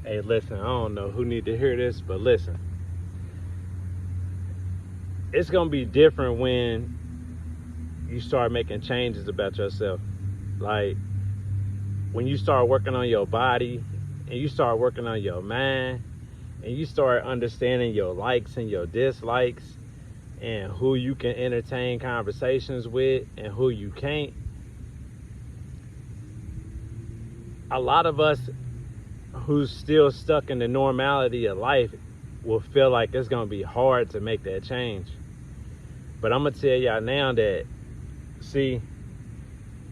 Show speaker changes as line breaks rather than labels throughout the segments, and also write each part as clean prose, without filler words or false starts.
Hey, listen, I don't know who need to hear this, but listen. It's gonna be different when you start making changes about yourself. Like when you start working on your body and you start working on your mind and you start understanding your likes and your dislikes and who you can entertain conversations with and who you can't. A lot of us who's still stuck in the normality of life will feel like it's gonna be hard to make that change. But I'm gonna tell y'all now that, see,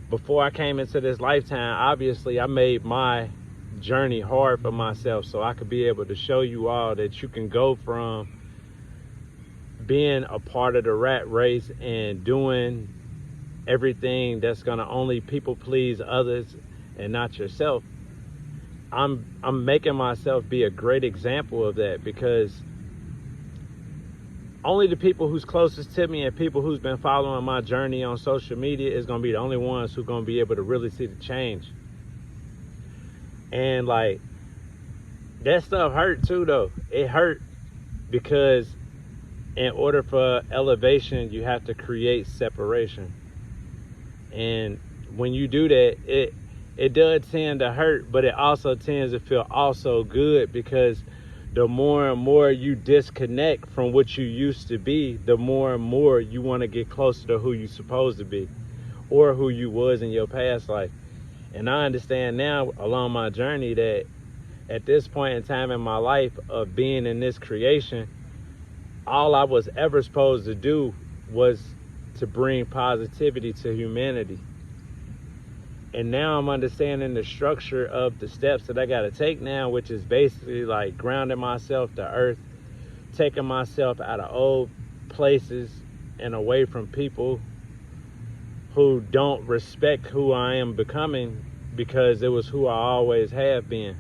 before I came into this lifetime, obviously I made my journey hard for myself so I could be able to show you all that you can go from being a part of the rat race and doing everything that's gonna only people please others and not yourself. I'm making myself be a great example of that, because only the people who's closest to me and people who's been following my journey on social media is gonna be the only ones who gonna be able to really see the change. And like, that stuff hurt too though. It hurt because in order for elevation, you have to create separation. And when you do that, it does tend to hurt, but it also tends to feel also good, because the more and more you disconnect from what you used to be, the more and more you want to get closer to who you're supposed to be or who you was in your past life. And I understand now along my journey that at this point in time in my life of being in this creation, all I was ever supposed to do was to bring positivity to humanity. And now I'm understanding the structure of the steps that I got to take now, which is basically like grounding myself to earth, taking myself out of old places and away from people who don't respect who I am becoming, because it was who I always have been.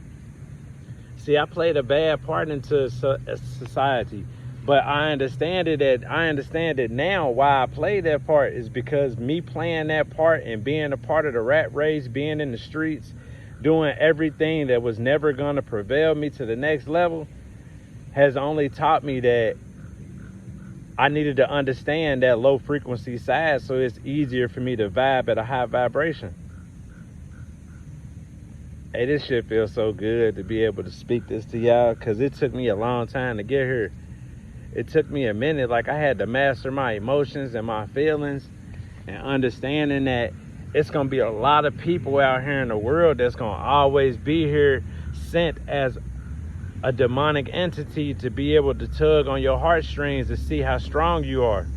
See, I played a bad part into society, but I understand it now. Why I played that part is because me playing that part and being a part of the rat race, being in the streets, doing everything that was never going to prevail me to the next level, has only taught me that I needed to understand that low frequency side, so it's easier for me to vibe at a high vibration. Hey, this shit feels so good to be able to speak this to y'all, because it took me a long time to get here. It took me a minute. Like, I had to master my emotions and my feelings, and understanding that it's gonna be a lot of people out here in the world that's gonna always be here, sent as a demonic entity to be able to tug on your heartstrings to see how strong you are.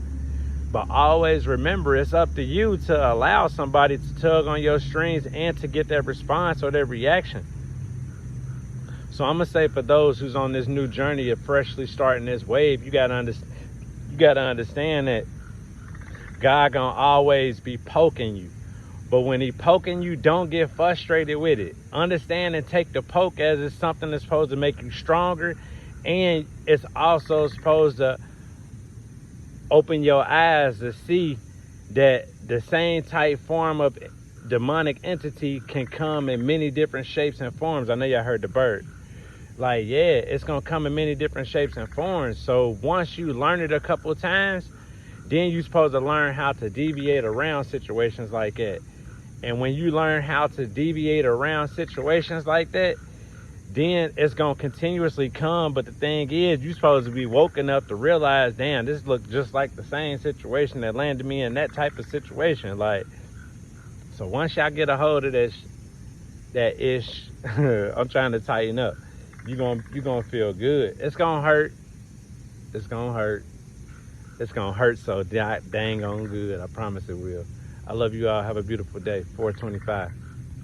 But always remember, it's up to you to allow somebody to tug on your strings and to get that response or that reaction. So I'm gonna say, for those who's on this new journey of freshly starting this wave, you gotta understand that God gonna always be poking you. But when he poking you, don't get frustrated with it. Understand and take the poke as it's something that's supposed to make you stronger, and it's also supposed to open your eyes to see that the same type form of demonic entity can come in many different shapes and forms. I know y'all heard the bird. Like, yeah, it's gonna come in many different shapes and forms. So once you learn it a couple of times, then you're supposed to learn how to deviate around situations like that. And when you learn how to deviate around situations like that, then it's gonna continuously come. But the thing is, you're supposed to be woken up to realize, damn, this looks just like the same situation that landed me in that type of situation. Like, so once y'all get a hold of that ish, I'm trying to tighten up. You're gonna feel good. It's gonna hurt. It's gonna hurt. It's gonna hurt so dang on good. I promise it will. I love you all. Have a beautiful day. 425.